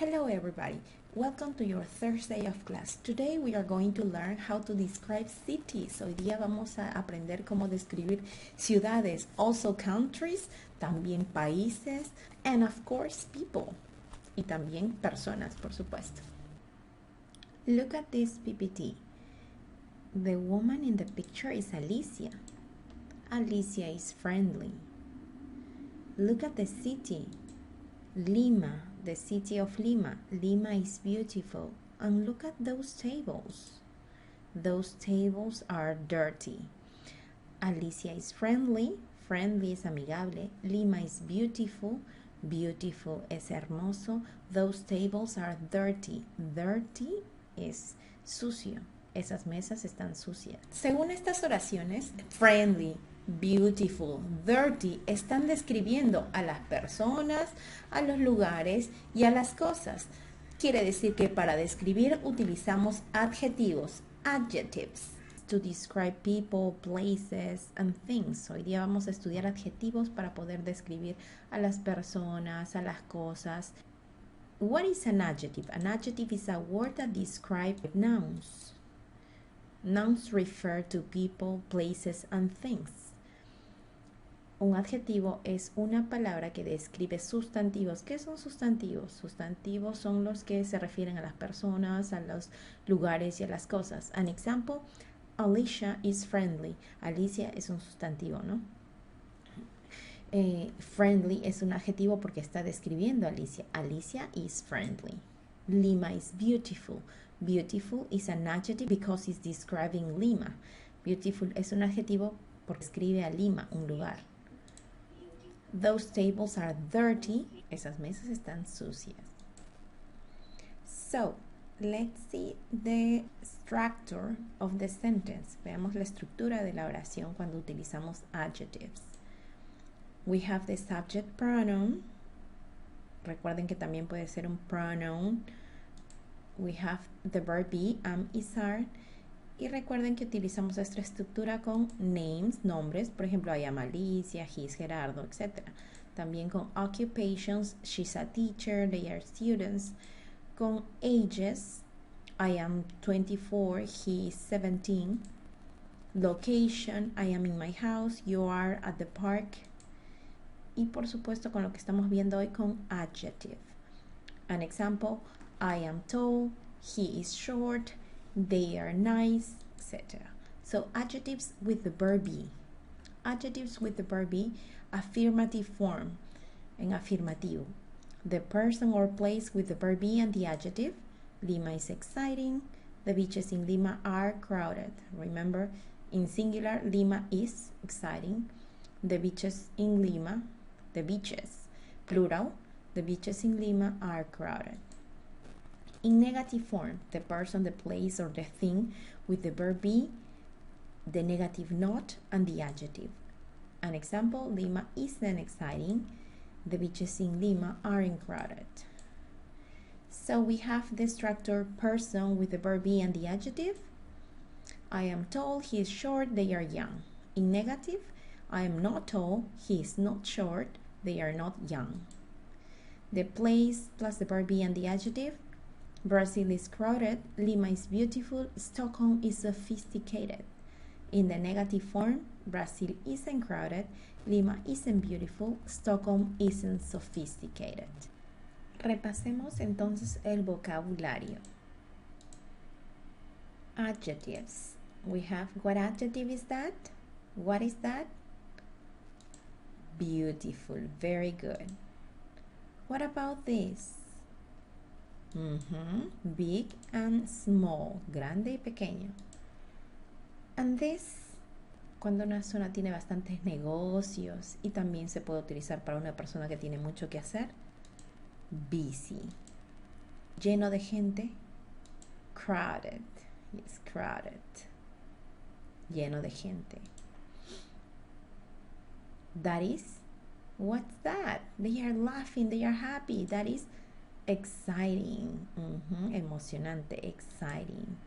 Hello everybody, welcome to your Thursday of class. Today we are going to learn how to describe cities. Hoy día vamos a aprender cómo describir ciudades, also countries, también países, and of course people, y también personas, por supuesto. Look at this PPT. The woman in the picture is Alicia. Alicia is friendly. Look at the city. Lima, the city of Lima. Lima is beautiful. And look at those tables. Those tables are dirty. Alicia is friendly. Friendly es amigable. Lima is beautiful. Beautiful es hermoso. Those tables are dirty. Dirty es sucio. Esas mesas están sucias. Según estas oraciones, friendly, beautiful, dirty están describiendo a las personas, a los lugares y a las cosas. Quiere decir que para describir utilizamos adjetivos, adjectives, to describe people, places and things. Hoy día vamos a estudiar adjetivos para poder describir a las personas, a las cosas. What is an adjective? An adjective is a word that describes nouns. Nouns refer to people, places and things. Un adjetivo es una palabra que describe sustantivos. ¿Qué son sustantivos? Sustantivos son los que se refieren a las personas, a los lugares y a las cosas. An example, Alicia is friendly. Alicia es un sustantivo, ¿no? Friendly es un adjetivo porque está describiendo a Alicia. Alicia is friendly. Lima is beautiful. Beautiful is an adjective because it's describing Lima. Beautiful es un adjetivo porque describe a Lima, un lugar. Those tables are dirty. Esas mesas están sucias. So, let's see the structure of the sentence. Veamos la estructura de la oración cuando utilizamos adjectives. We have the subject pronoun. Recuerden que también puede ser un pronoun. We have the verb be, am, is, are. Y recuerden que utilizamos esta estructura con names, nombres. Por ejemplo, I am Alicia, he is Gerardo, etc. También con occupations, she's a teacher, they are students. Con ages, I am 24, he is 17. Location, I am in my house, you are at the park. Y por supuesto con lo que estamos viendo hoy con adjective. An example, I am tall, he is short, they are nice, etc. So adjectives with the verb be. Adjectives with the verb be, affirmative form, en afirmativo. The person or place with the verb be and the adjective. Lima is exciting. The beaches in Lima are crowded. Remember, in singular, Lima is exciting. The beaches in Lima, the beaches, plural, the beaches in Lima are crowded. In negative form, the person, the place, or the thing with the verb be, the negative not, and the adjective. An example, Lima isn't exciting. The beaches in Lima aren't crowded. So we have the structure person with the verb be and the adjective. I am tall, he is short, they are young. In negative, I am not tall, he is not short, they are not young. The place plus the verb be and the adjective. Brazil is crowded, Lima is beautiful, Stockholm is sophisticated. In the negative form, Brazil isn't crowded, Lima isn't beautiful, Stockholm isn't sophisticated. Repasemos entonces el vocabulario. Adjectives. We have, what adjective is that? What is that? Beautiful, very good. What about this? Big and small, grande y pequeño. And this, cuando una zona tiene bastantes negocios y también se puede utilizar para una persona que tiene mucho que hacer. Busy. Lleno de gente. Crowded. Yes, crowded. Lleno de gente. That is, what's that? They are laughing, they are happy. That is exciting. Emocionante, exciting.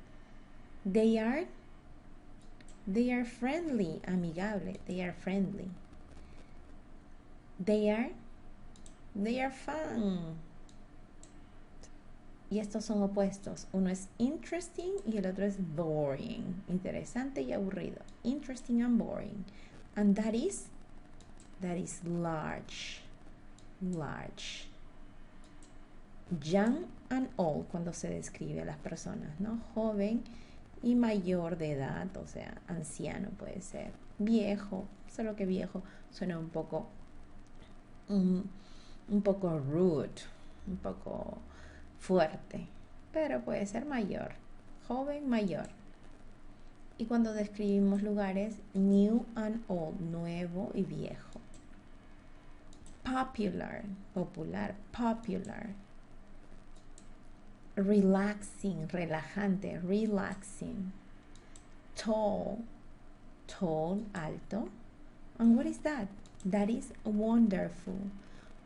They are friendly, amigable. They are friendly. They are fun. Y estos son opuestos. Uno es interesting y el otro es boring. Interesante y aburrido. Interesting and boring. And that is large. Large. Young and old cuando se describe a las personas, ¿no? Joven y mayor de edad, o sea, anciano puede ser. Viejo, solo que viejo suena un poco rude, un poco fuerte, pero puede ser mayor, joven, mayor. Y cuando describimos lugares, new and old, nuevo y viejo. Popular, popular, popular. Relaxing, relajante, relaxing. Tall, tall, alto. And what is that? That is wonderful,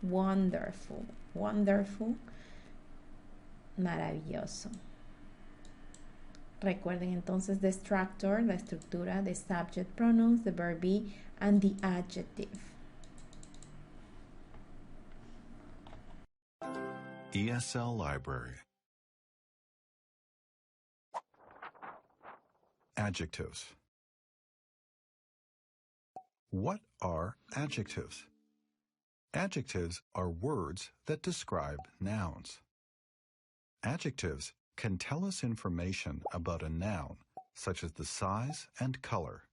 wonderful, wonderful, maravilloso. Recuerden entonces the structure, la estructura, the subject pronouns, the verb be, and the adjective. ESL Library. Adjectives. What are adjectives? Adjectives are words that describe nouns. Adjectives can tell us information about a noun, such as the size and color.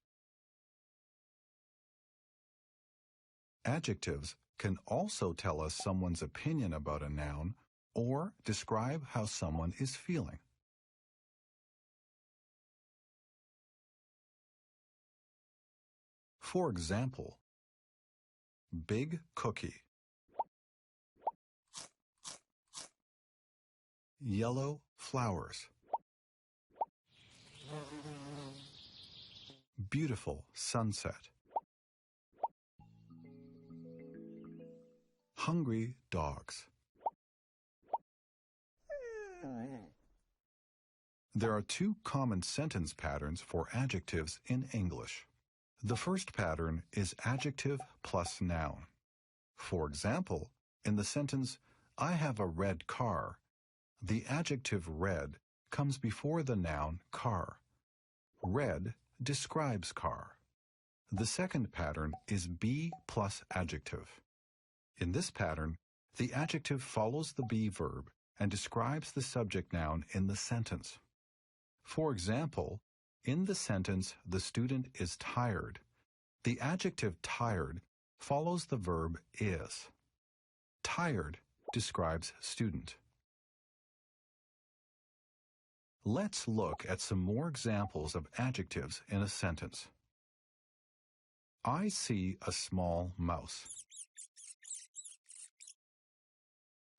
Adjectives can also tell us someone's opinion about a noun or describe how someone is feeling. For example, big cookie, yellow flowers, beautiful sunset, hungry dogs. There are two common sentence patterns for adjectives in English. The first pattern is adjective plus noun. For example, in the sentence, I have a red car, the adjective red comes before the noun car. Red describes car. The second pattern is be plus adjective. In this pattern, the adjective follows the be verb and describes the subject noun in the sentence. For example, in the sentence, the student is tired. The adjective tired follows the verb is. Tired describes student. Let's look at some more examples of adjectives in a sentence. I see a small mouse.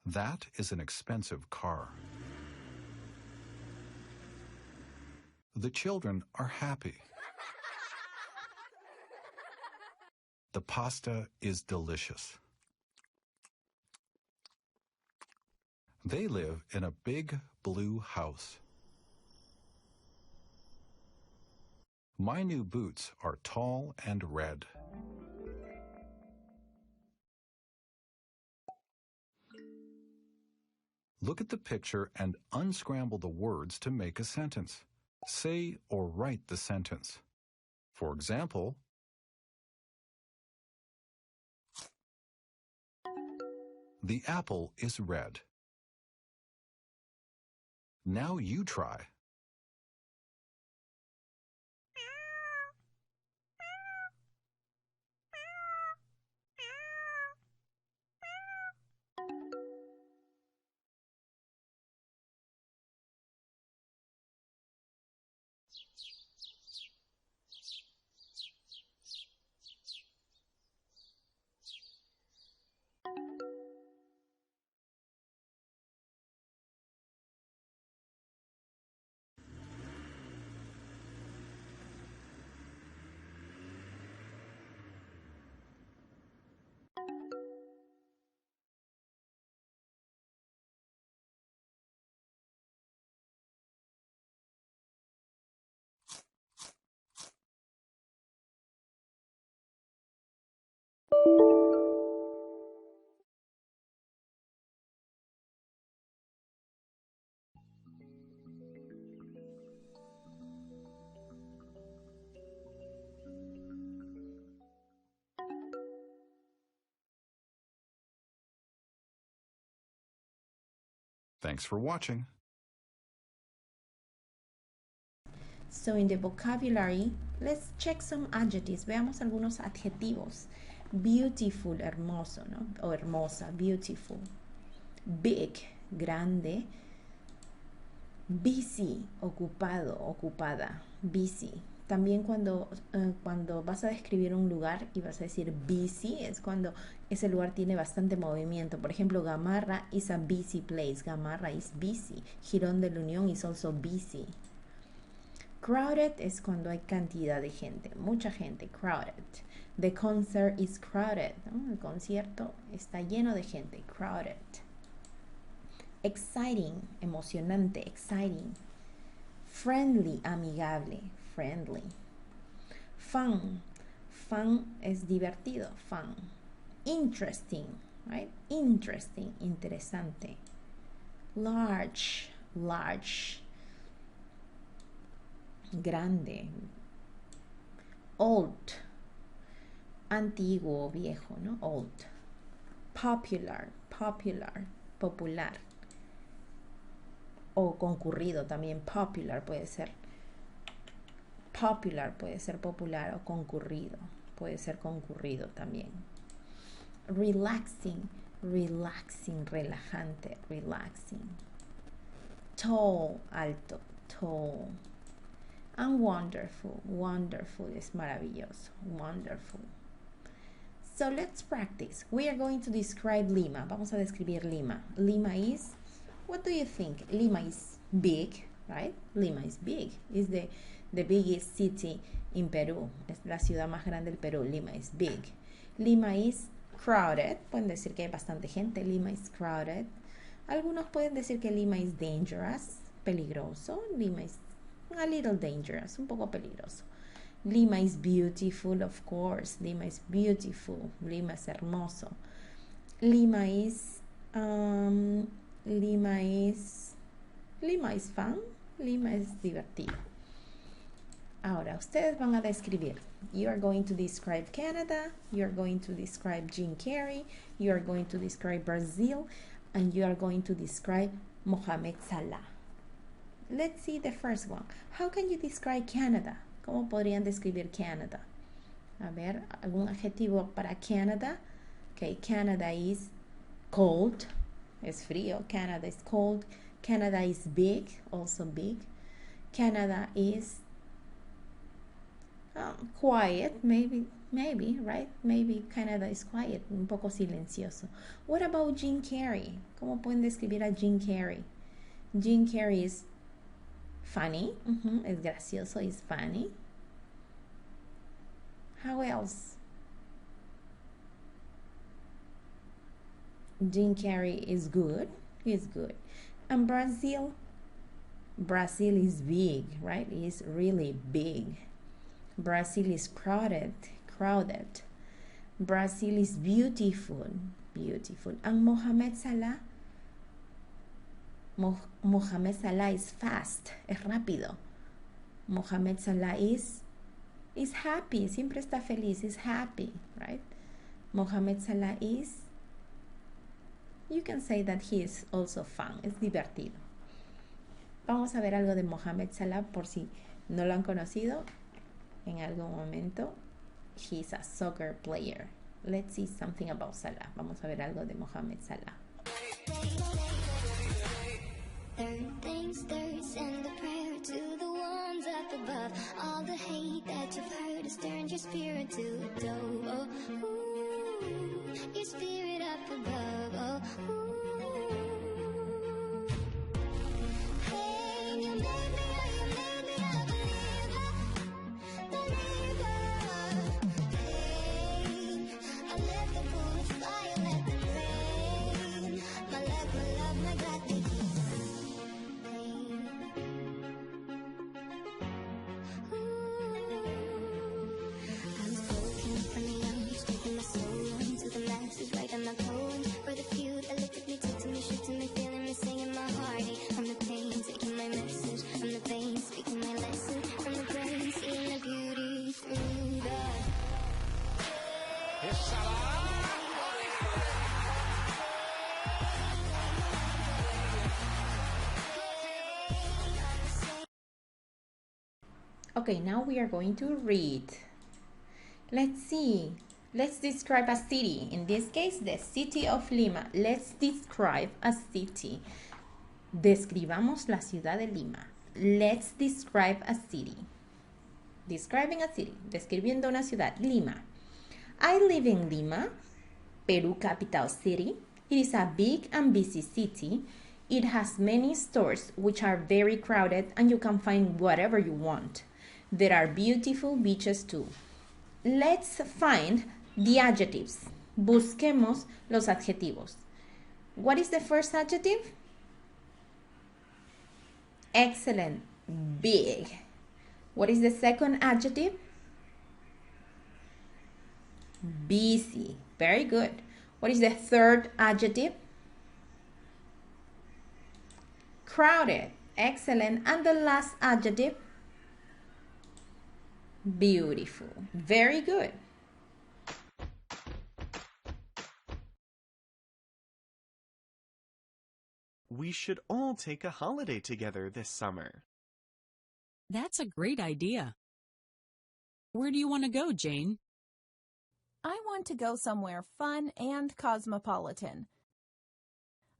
That is an expensive car. The children are happy. The pasta is delicious. They live in a big blue house. My new boots are tall and red. Look at the picture and unscramble the words to make a sentence. Say or write the sentence. For example, the apple is red. Now you try. Thanks for watching. So in the vocabulary, let's check some adjectives. Veamos algunos adjetivos. Beautiful, hermoso, ¿no? O hermosa, beautiful. Big, grande. Busy, ocupado, ocupada. Busy. También cuando vas a describir un lugar y vas a decir busy, es cuando ese lugar tiene bastante movimiento. Por ejemplo, Gamarra is a busy place. Gamarra is busy. Girón de la Unión is also busy. Crowded es cuando hay cantidad de gente, mucha gente, crowded. The concert is crowded, ¿no? El concierto está lleno de gente, crowded. Exciting, emocionante, exciting. Friendly, amigable, friendly. Fun, fun es divertido, fun. Interesting, right? Interesting, interesante. Large, large. Grande. Old, antiguo, viejo, ¿no? Old. Popular, popular, popular. O concurrido también, popular puede ser. Popular puede ser popular o concurrido. Puede ser concurrido también. Relaxing, relaxing, relajante, relaxing. Tall, alto, tall. And wonderful, wonderful es maravilloso, wonderful. So let's practice. We are going to describe Lima. Vamos a describir Lima. Lima is, what do you think? Lima is big, right? Lima is big. It's the biggest city in Peru. Es la ciudad más grande del Perú. Lima is big. Lima is crowded. Pueden decir que hay bastante gente. Lima is crowded. Algunos pueden decir que Lima is dangerous, peligroso. Lima is a little dangerous, un poco peligroso. Lima is beautiful, of course. Lima is beautiful. Lima es hermoso. Lima is fun. Lima es divertido. Ahora, ustedes van a describir. You are going to describe Canada. You are going to describe Jim Carrey. You are going to describe Brazil. And you are going to describe Mohamed Salah. Let's see the first one. How can you describe Canada? ¿Cómo podrían describir Canada? A ver, algún adjetivo para Canada. Okay, Canada is cold. Es frío. Canada is cold. Canada is big. Also big. Canada is quiet. Maybe, right? Maybe Canada is quiet. Un poco silencioso. What about Jim Carrey? ¿Cómo pueden describir a Jim Carrey? Jim Carrey is funny, es gracioso, is funny. How else? Jim Carrey is good, he's good. And Brazil is big, right? It's really big. Brazil is crowded. Brazil is beautiful. And Mohamed Salah? Mohamed Salah is fast, es rápido. Mohamed Salah is happy, siempre está feliz, is happy, right? Mohamed Salah is, you can say that he is also fun, es divertido. Vamos a ver algo de Mohamed Salah por si no lo han conocido en algún momento. He's a soccer player. Let's see something about Salah. Vamos a ver algo de Mohamed Salah. Third things third, send a prayer to the ones up above. All the hate that you've heard has turned your spirit to a dove. Oh, ooh, your spirit up above. Oh, ooh. Hey, you made me a believer. Hey, I let the bullets fly, I let them rain. My life, my love, my God, they keep. I was broken from the Okay, now we are going to read. Let's see. Let's describe a city. In this case, the city of Lima. Let's describe a city. Describamos la ciudad de Lima. Let's describe a city. Describing a city. Describiendo una ciudad. Lima. I live in Lima, Peru capital city. It is a big and busy city. It has many stores which are very crowded and you can find whatever you want. There are beautiful beaches too. Let's find the adjectives. Busquemos los adjetivos. What is the first adjective? Excellent, big. What is the second adjective? Busy, very good. What is the third adjective? Crowded, excellent. And the last adjective? Beautiful, very good. We should all take a holiday together this summer. That's a great idea. Where do you want to go, Jane? I want to go somewhere fun and cosmopolitan.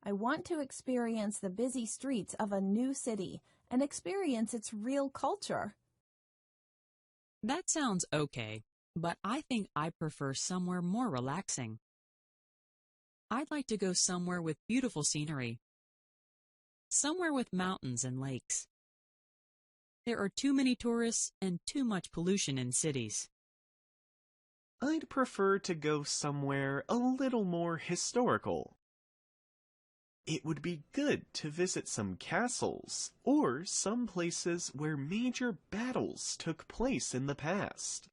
I want to experience the busy streets of a new city and experience its real culture. That sounds okay, but I think I prefer somewhere more relaxing. I'd like to go somewhere with beautiful scenery. Somewhere with mountains and lakes. There are too many tourists and too much pollution in cities. I'd prefer to go somewhere a little more historical. It would be good to visit some castles or some places where major battles took place in the past.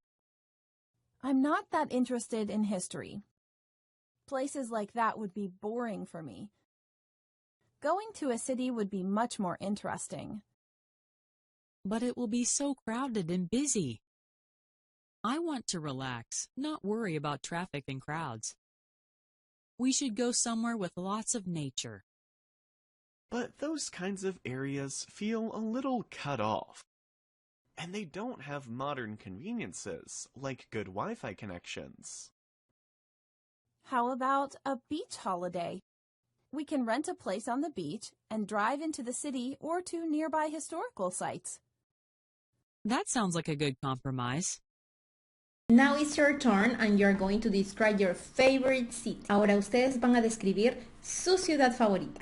I'm not that interested in history. Places like that would be boring for me. Going to a city would be much more interesting. But it will be so crowded and busy. I want to relax, not worry about traffic and crowds. We should go somewhere with lots of nature. But those kinds of areas feel a little cut off. And they don't have modern conveniences like good Wi-Fi connections. How about a beach holiday? We can rent a place on the beach and drive into the city or to nearby historical sites. That sounds like a good compromise. Now it's your turn and you're going to describe your favorite city. Ahora ustedes van a describir su ciudad favorita.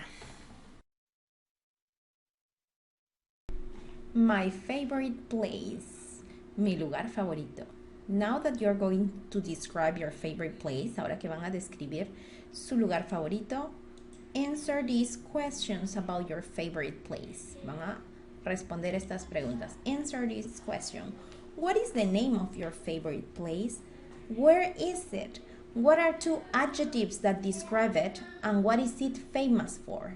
My favorite place. Mi lugar favorito. Now that you're going to describe your favorite place, ahora que van a describir su lugar favorito, answer these questions about your favorite place. Van a responder estas preguntas. Answer this question. What is the name of your favorite place? Where is it? What are two adjectives that describe it? And what is it famous for?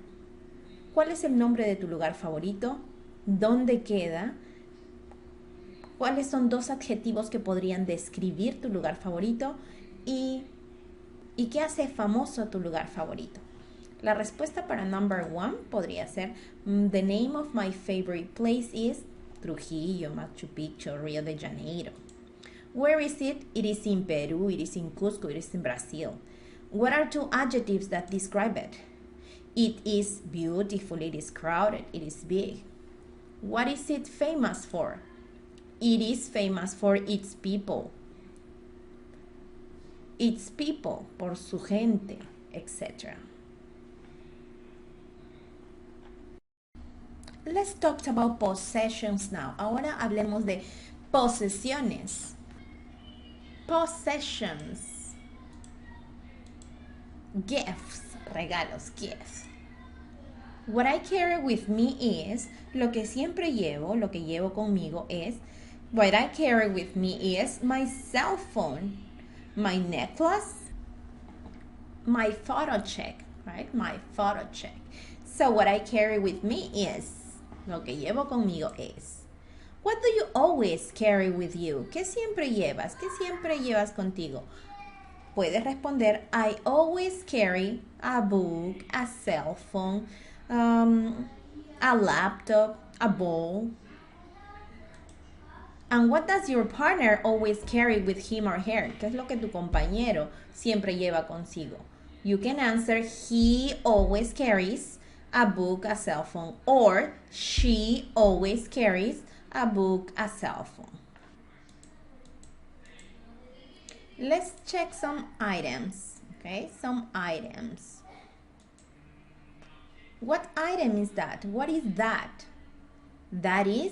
¿Cuál es el nombre de tu lugar favorito? ¿Dónde queda? ¿Cuáles son dos adjetivos que podrían describir tu lugar favorito? ¿Y qué hace famoso a tu lugar favorito? La respuesta para number one podría ser the name of my favorite place is Trujillo, Machu Picchu, Rio de Janeiro. Where is it? It is in Peru, it is in Cusco, it is in Brazil. What are two adjectives that describe it? It is beautiful, it is crowded, it is big. What is it famous for? It is famous for its people. Its people, por su gente, etc. Let's talk about possessions now. Ahora hablemos de posesiones. Possessions. Gifts, regalos, gifts. What I carry with me is, lo que siempre llevo, lo que llevo conmigo es, what I carry with me is my cell phone, my necklace, my photo check, right? My photo check. So what I carry with me is, lo que llevo conmigo es. What do you always carry with you? ¿Qué siempre llevas? ¿Qué siempre llevas contigo? Puedes responder, I always carry a book, a cell phone, a laptop, a ball. And what does your partner always carry with him or her? ¿Qué es lo que tu compañero siempre lleva consigo? You can answer, he always carries a book, a cell phone, or she always carries a book, a cell phone. Let's check some items, okay? Some items. What item is that? What is that? That is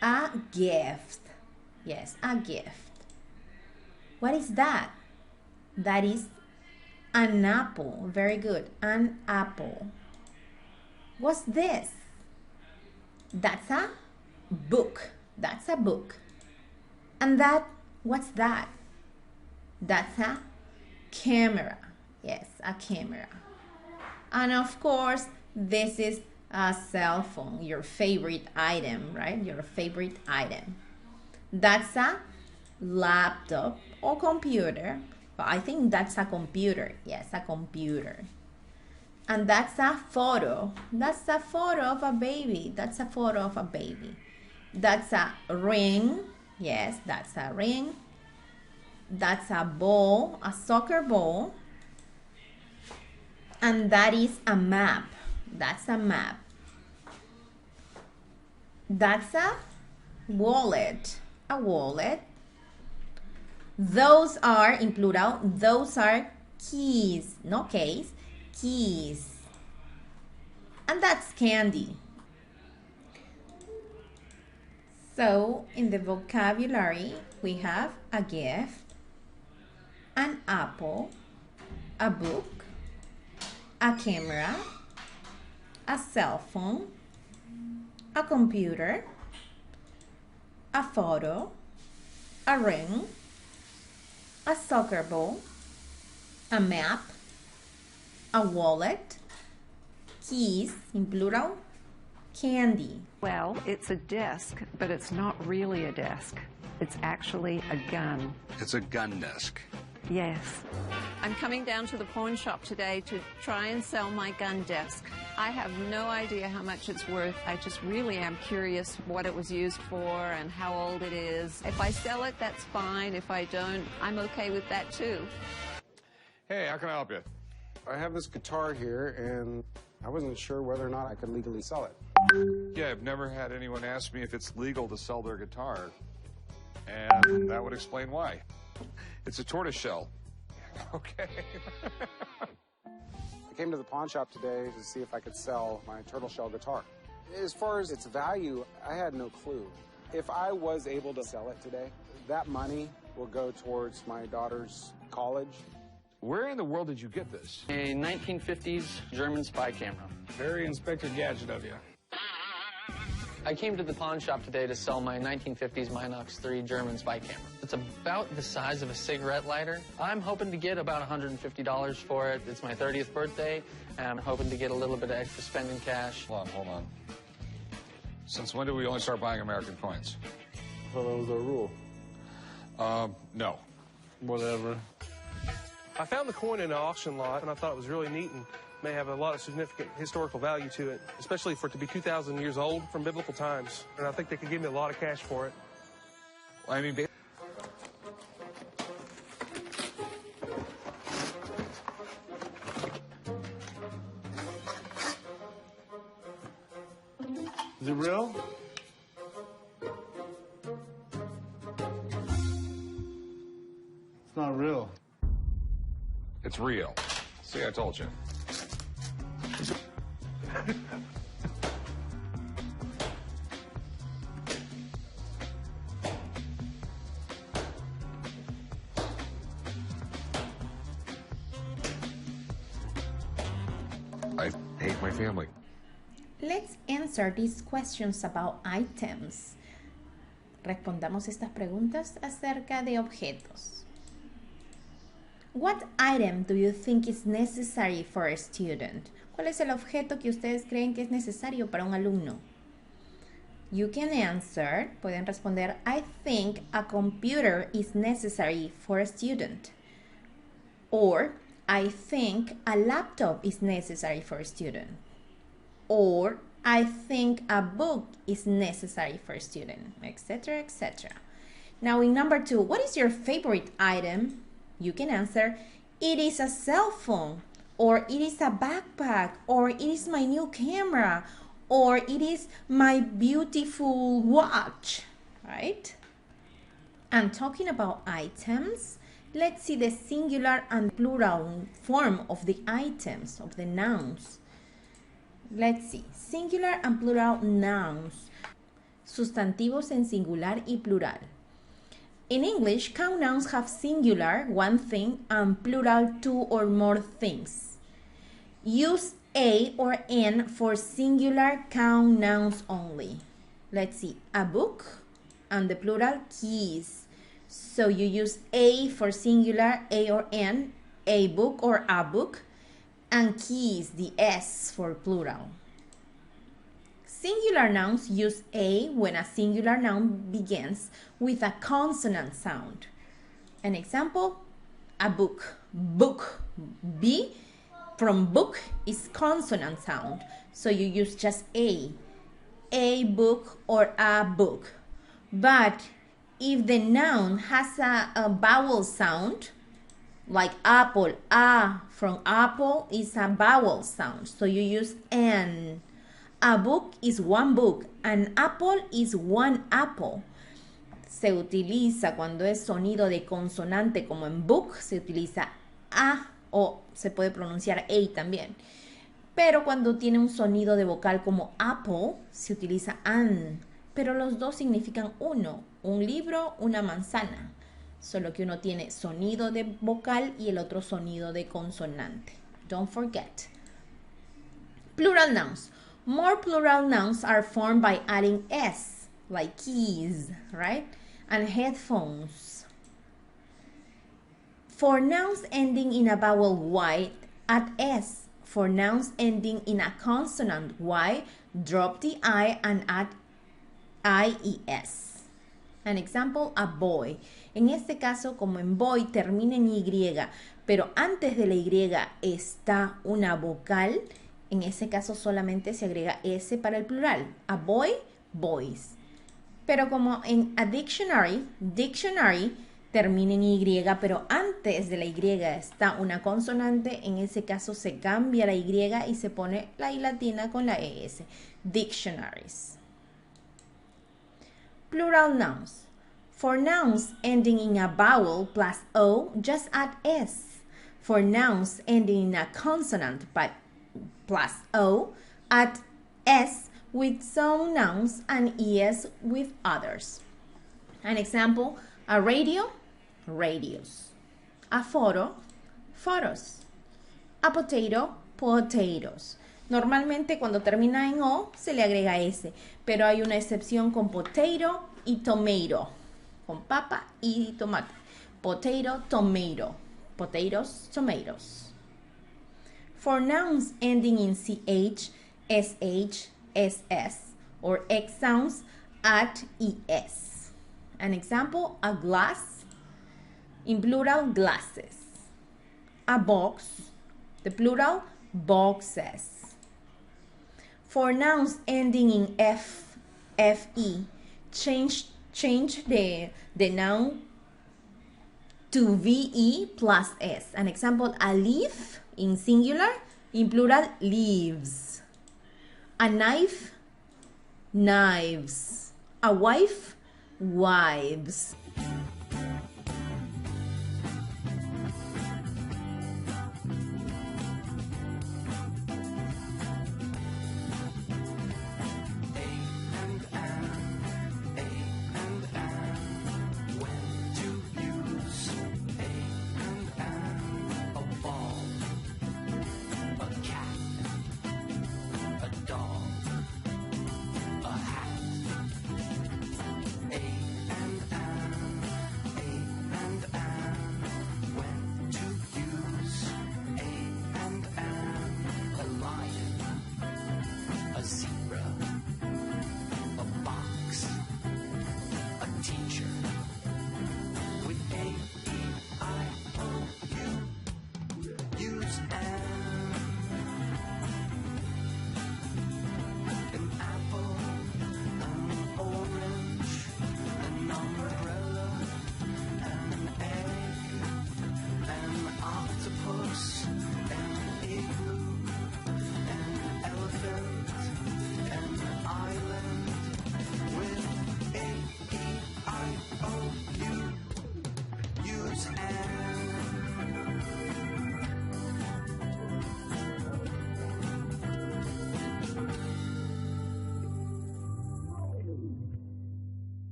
a gift. Yes, a gift. What is that? That is an apple. Very good. An apple. What's this? That's a book. That's a book. And that, what's that? That's a camera. Yes, a camera. And of course, this is a cell phone, your favorite item, right? Your favorite item. That's a laptop or computer. But I think that's a computer. Yes, a computer. And that's a photo. That's a photo of a baby. That's a photo of a baby. That's a ring. Yes, that's a ring. That's a ball, a soccer ball. And that is a map. That's a map. That's a wallet. A wallet. Those are, in plural, those are keys. No case, keys. And that's candy. So, in the vocabulary, we have a gift, an apple, a book, a camera, a cell phone, a computer, a photo, a ring, a soccer ball, a map, a wallet, keys, in plural, candy. Well, it's a desk, but it's not really a desk. It's actually a gun. It's a gun desk. Yes. I'm coming down to the pawn shop today to try and sell my gun desk. I have no idea how much it's worth. I just really am curious what it was used for and how old it is. If I sell it, that's fine. If I don't, I'm okay with that too. Hey, how can I help you? I have this guitar here, and I wasn't sure whether or not I could legally sell it. Yeah, I've never had anyone ask me if it's legal to sell their guitar, and that would explain why. It's a tortoise shell. Okay. I came to the pawn shop today to see if I could sell my turtle shell guitar. As far as its value, I had no clue. If I was able to sell it today, that money will go towards my daughter's college. Where in the world did you get this? A 1950s German spy camera. Very Inspector Gadget of you. I came to the pawn shop today to sell my 1950s Minox 3 German spy camera. It's about the size of a cigarette lighter. I'm hoping to get about $150 for it. It's my 30th birthday, and I'm hoping to get a little bit of extra spending cash. Hold on. Since when do we only start buying American coins? I thought that was a rule. No. Whatever. I found the coin in an auction lot, and I thought it was really neat and may have a lot of significant historical value to it, especially for it to be 2,000 years old from biblical times. And I think they could give me a lot of cash for it. Well, I mean, Is it real? It's not real. it's real. See, I told you. I hate my family. Let's answer these questions about items. Respondamos estas preguntas acerca de objetos. What item do you think is necessary for a student? ¿Cuál es el objeto que ustedes creen que es necesario para un alumno? You can answer, pueden responder, I think a computer is necessary for a student. Or, I think a laptop is necessary for a student. Or, I think a book is necessary for a student, etc., etc. Now in number 2, what is your favorite item? You can answer, it is a cell phone, or it is a backpack, or it is my new camera, or it is my beautiful watch, right? And talking about items, let's see the singular and plural form of the items, of the nouns. Let's see, singular and plural nouns, sustantivos en singular y plural. In English, count nouns have singular, one thing, and plural, two or more things. Use a or an for singular count nouns only. Let's see, a book, and the plural, keys. So you use a for singular, a or an, a book or a book, and keys, the s for plural. Singular nouns use a when a singular noun begins with a consonant sound. An example, a book. Book. B from book is consonant sound. So you use just a book or a book. But if the noun has a vowel sound, like apple, a from apple is a vowel sound. So you use an. A book is one book. An apple is one apple. Se utiliza cuando es sonido de consonante como en book, se utiliza a o se puede pronunciar a también. Pero cuando tiene un sonido de vocal como apple, se utiliza an. Pero los dos significan uno, un libro, una manzana. Solo que uno tiene sonido de vocal y el otro sonido de consonante. Don't forget. Plural nouns. More plural nouns are formed by adding s, like keys, right? And headphones. For nouns ending in a vowel y, add s. For nouns ending in a consonant y, drop the I and add IES. An example, a boy. En este caso, como en boy termina en Y, pero antes de la Y está una vocal, en ese caso solamente se agrega S para el plural. A boy, boys. Pero como en a dictionary, dictionary termina en Y, pero antes de la Y está una consonante, en ese caso se cambia la Y y se pone la I latina con la ES. Dictionaries. Plural nouns. For nouns ending in a vowel plus O, just add S. For nouns ending in a consonant but plus O, add S with some nouns and ES with others. An example, a radio, radios. A photo, photos. A potato, potatoes. Normalmente cuando termina en O se le agrega S, pero hay una excepción con potato y tomato, con papa y tomate. Potato, tomato. Potatoes, tomatoes. For nouns ending in CH, SH, SS, or X sounds, add ES. An example, a glass, in plural, glasses. A box, the plural, boxes. For nouns ending in F, FE, change the noun to VE plus S. An example, a leaf, in singular, in plural, leaves. A knife, knives. A wife, wives.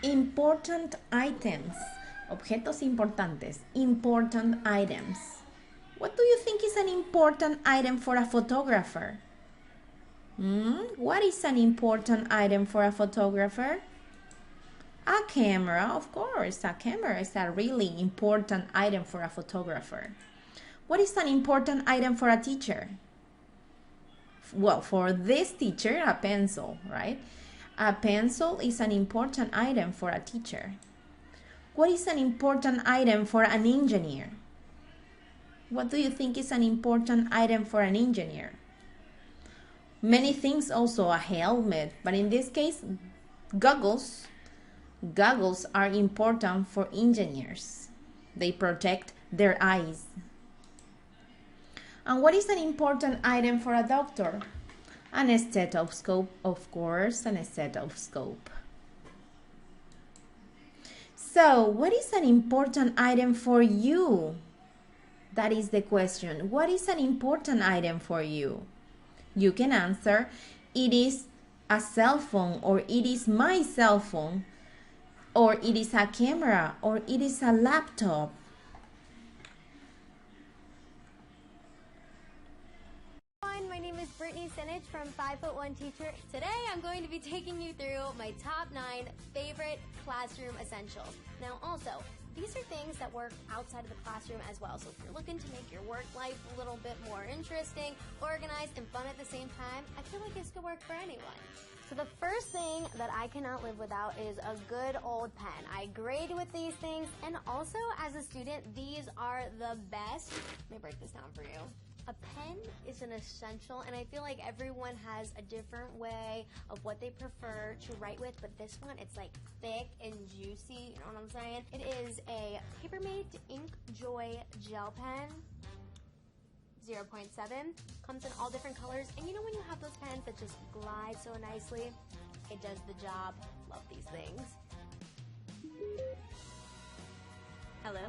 Important items. Objetos importantes. Important items. What do you think is an important item for a photographer? What is an important item for a photographer? A camera, of course. A camera is a really important item for a photographer. What is an important item for a teacher? Well, for this teacher, a pencil, right? A pencil is an important item for a teacher. What is an important item for an engineer? What do you think is an important item for an engineer? Many things, also a helmet, but in this case, goggles. Goggles are important for engineers. They protect their eyes. And what is an important item for a doctor? An stethoscope, of course, an stethoscope. So, what is an important item for you? That is the question. What is an important item for you? You can answer, it is a cell phone, or it is my cell phone, or it is a camera, or it is a laptop. My name is Brittany Sinich from 5'1" Teacher. Today I'm going to be taking you through my top 9 favorite classroom essentials. Now also, these are things that work outside of the classroom as well. So if you're looking to make your work life a little bit more interesting, organized, and fun at the same time, I feel like this could work for anyone. So the first thing that I cannot live without is a good old pen. I grade with these things, and also as a student, these are the best. Let me break this down for you. A pen is an essential, and I feel like everyone has a different way of what they prefer to write with, but this one, it's like thick and juicy, you know what I'm saying? It is a Papermate Ink Joy Gel Pen, 0.7, comes in all different colors, and you know when you have those pens that just glide so nicely? It does the job. Love these things. Hello?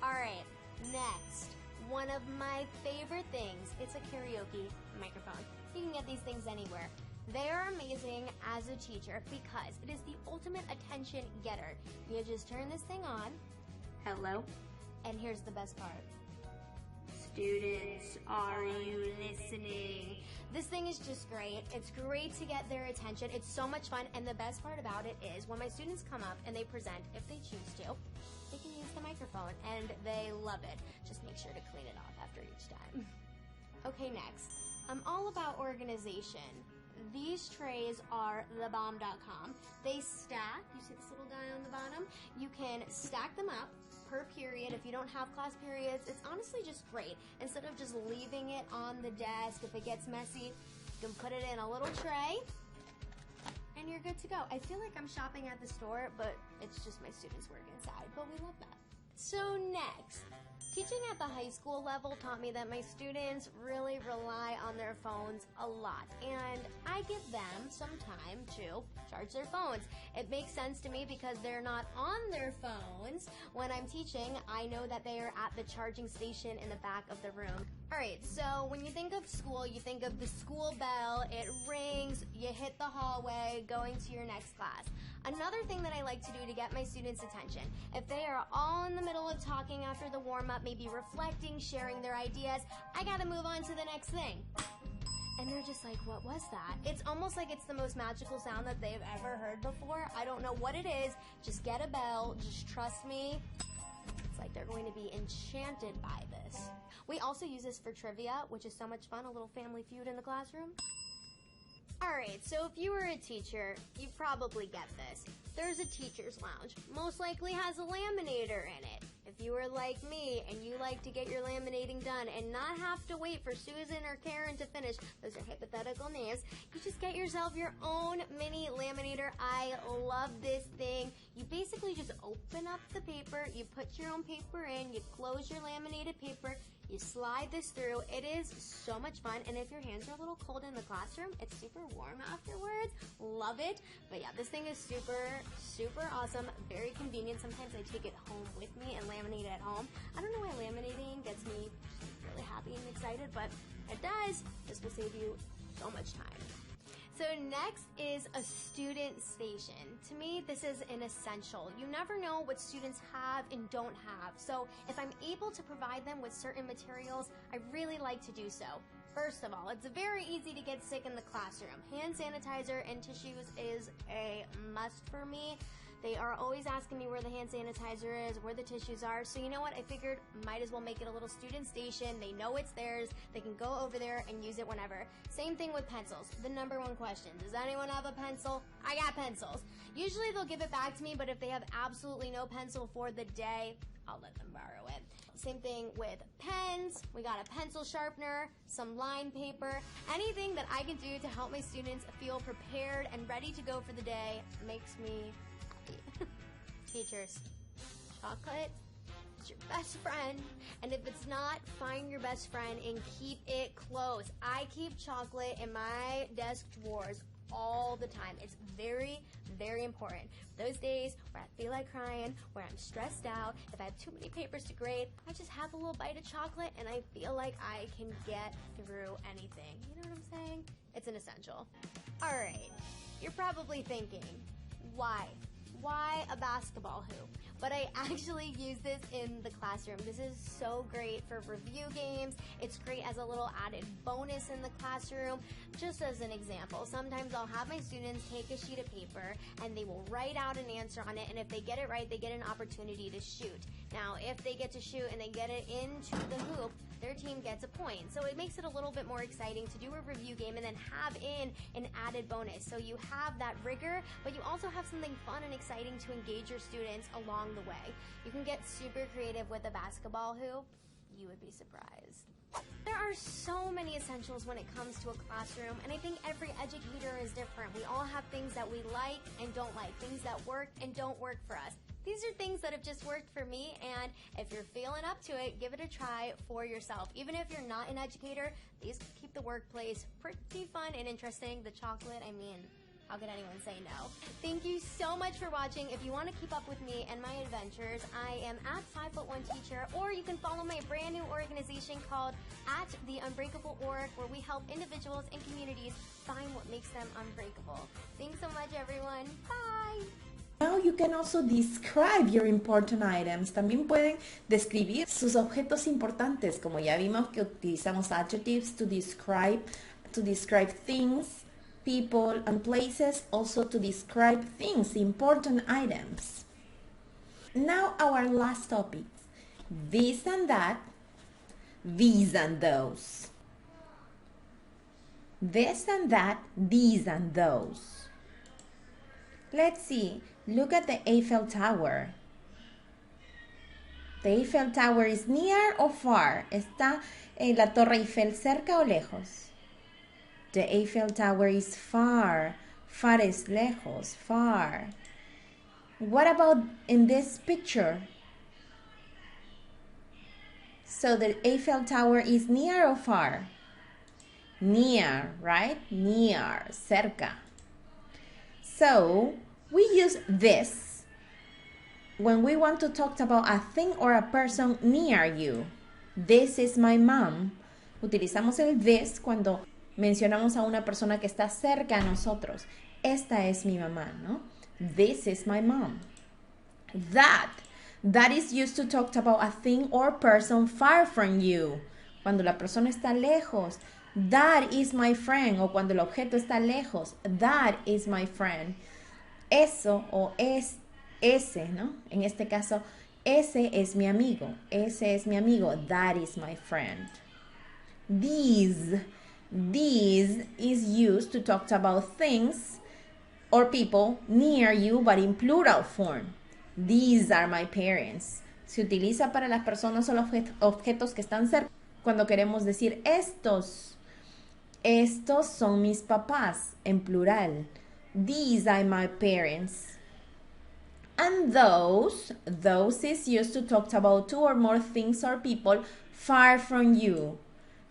Alright, next. One of my favorite things, it's a karaoke microphone. You can get these things anywhere. They are amazing as a teacher because it is the ultimate attention getter. You just turn this thing on. Hello? And here's the best part. Students, are you listening? This thing is just great. It's great to get their attention. It's so much fun, and the best part about it is when my students come up and they present, if they choose to, they can use the microphone, and they love it. Just make sure to clean it off after each time. Okay, next. I'm all about organization. These trays are thebomb.com. They stack, you see this little guy on the bottom? You can stack them up per period. If you don't have class periods, it's honestly just great. Instead of just leaving it on the desk, if it gets messy, you can put it in a little tray, and you're good to go. I feel like I'm shopping at the store, but it's just my students work inside, but we love that. So next, teaching at the high school level taught me that my students really rely on their phones a lot, and I give them some time to charge their phones. It makes sense to me because they're not on their phones when I'm teaching. I know that they are at the charging station in the back of the room. Alright, so when you think of school, you think of the school bell, it rings, you hit the hallway, going to your next class. Another thing that I like to do to get my students' attention, if they are all in the middle of talking after the warm-up, maybe reflecting, sharing their ideas, I gotta move on to the next thing. And they're just like, what was that? It's almost like it's the most magical sound that they've ever heard before. I don't know what it is. Just get a bell. Just trust me. It's like they're going to be enchanted by this. We also use this for trivia, which is so much fun, a little family feud in the classroom. Alright, so if you were a teacher, you probably get this. There's a teacher's lounge. Most likely has a laminator in it. If you were like me and you like to get your laminating done and not have to wait for Susan or Karen to finish, those are hypothetical names, you just get yourself your own mini laminator. I love this thing. You basically just open up the paper, you put your own paper in, you close your laminated paper, you slide this through. It is so much fun, and if your hands are a little cold in the classroom, it's super warm afterwards. Love it. But yeah, this thing is super, super awesome, very convenient. Sometimes I take it home with me and laminate it at home. I don't know why laminating gets me really happy and excited, but it does. This will save you so much time. So next is a student station. To me, this is an essential. You never know what students have and don't have. So if I'm able to provide them with certain materials, I really like to do so. First of all, it's very easy to get sick in the classroom. Hand sanitizer and tissues is a must for me. They are always asking me where the hand sanitizer is, where the tissues are. So you know what? I figured might as well make it a little student station. They know it's theirs. They can go over there and use it whenever. Same thing with pencils. The number one question, does anyone have a pencil? I got pencils. Usually they'll give it back to me, but if they have absolutely no pencil for the day, I'll let them borrow it. Same thing with pens. We got a pencil sharpener, some line paper, anything that I can do to help my students feel prepared and ready to go for the day makes me happy. Teachers, chocolate is your best friend, and if it's not, find your best friend and keep it close. I keep chocolate in my desk drawers all the time. It's very, very important. Those days where I feel like crying, where I'm stressed out, if I have too many papers to grade, I just have a little bite of chocolate and I feel like I can get through anything. You know what I'm saying? It's an essential. All right, you're probably thinking, why? Why a basketball hoop? But I actually use this in the classroom. This is so great for review games. It's great as a little added bonus in the classroom. Just as an example, sometimes I'll have my students take a sheet of paper and they will write out an answer on it, and if they get it right, they get an opportunity to shoot. Now, if they get to shoot and they get it into the hoop, their team gets a point. So it makes it a little bit more exciting to do a review game and then have in an added bonus. So you have that rigor, but you also have something fun and exciting to engage your students along the way. You can get super creative with a basketball hoop. You would be surprised. There are so many essentials when it comes to a classroom, and I think every educator is different. We all have things that we like and don't like, things that work and don't work for us. These are things that have just worked for me, and if you're feeling up to it, give it a try for yourself. Even if you're not an educator, these keep the workplace pretty fun and interesting. The chocolate, I mean, how could anyone say no? Thank you so much for watching. If you want to keep up with me and my adventures, I am at 5'1" Teacher, or you can follow my brand new organization called at The Unbreakable Org, where we help individuals and communities find what makes them unbreakable. Thanks so much, everyone. Bye. Now you can also describe your important items. También pueden describir sus objetos importantes, como ya vimos que utilizamos adjectives to describe things, people, and places, also to describe things, important items. Now our last topic, this and that, these and those. This and that, these and those. Let's see. Look at the Eiffel Tower. The Eiffel Tower is near or far? ¿Está la Torre Eiffel cerca o lejos? The Eiffel Tower is far. Far es lejos. Far. What about in this picture? So the Eiffel Tower is near or far? Near, right? Near. Cerca. So we use this when we want to talk about a thing or a person near you. This is my mom. Utilizamos el this cuando mencionamos a una persona que está cerca a nosotros. Esta es mi mamá, ¿no? This is my mom. That is used to talk about a thing or person far from you. Cuando la persona está lejos. That is my friend. O cuando el objeto está lejos. That is my friend. Eso o es ese, ¿no? En este caso, ese es mi amigo. Ese es mi amigo. That is my friend. These is used to talk about things or people near you, but in plural form. These are my parents. Se utiliza para las personas o los objetos que están cerca. Cuando queremos decir estos son mis papás, en plural. These are my parents. And those is used to talk about two or more things or people far from you.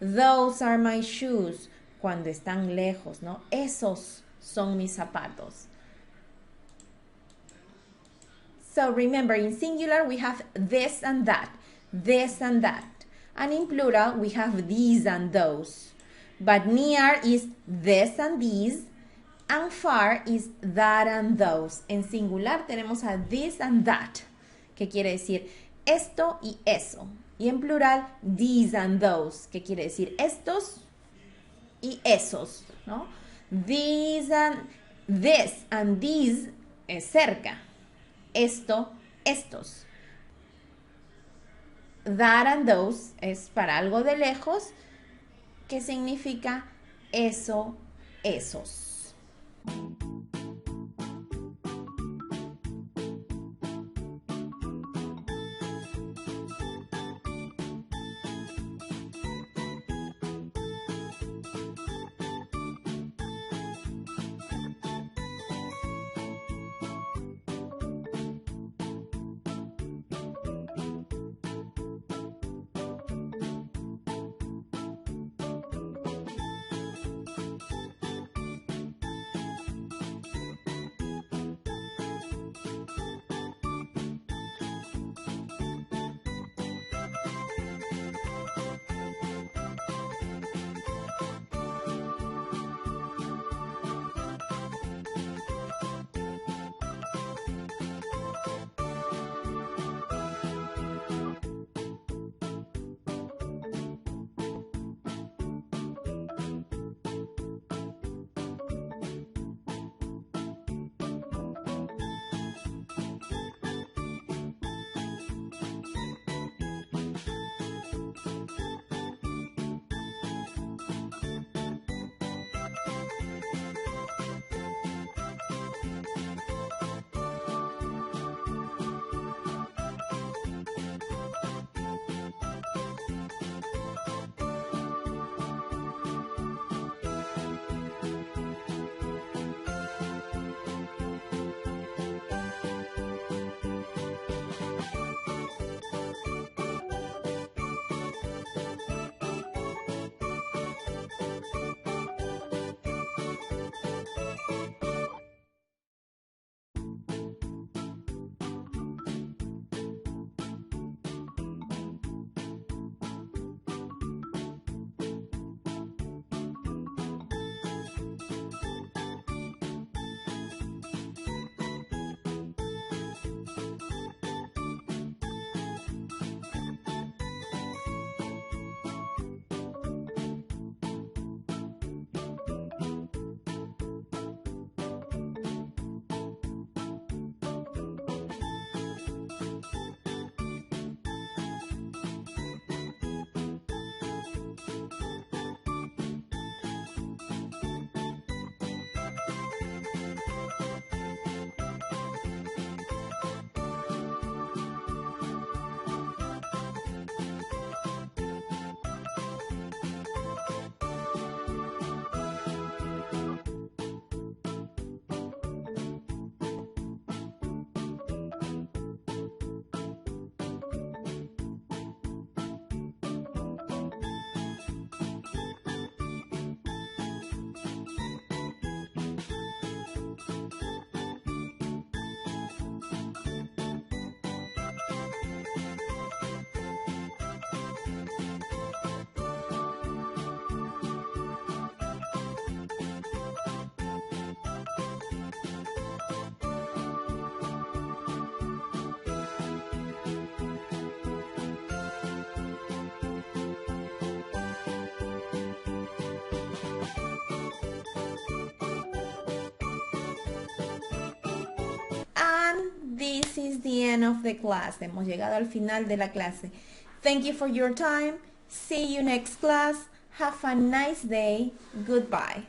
Those are my shoes. Cuando están lejos, ¿no? Esos son mis zapatos. So remember, in singular we have this and that. This and that. And in plural we have these and those. But near is this and these. And far is that and those. En singular tenemos a this and that, que quiere decir esto y eso. Y en plural, these and those, que quiere decir estos y esos, ¿no? This and these es cerca. Esto, estos. That and those es para algo de lejos, que significa eso, esos. This is the end of the class. Hemos llegado al final de la clase. Thank you for your time. See you next class. Have a nice day. Goodbye.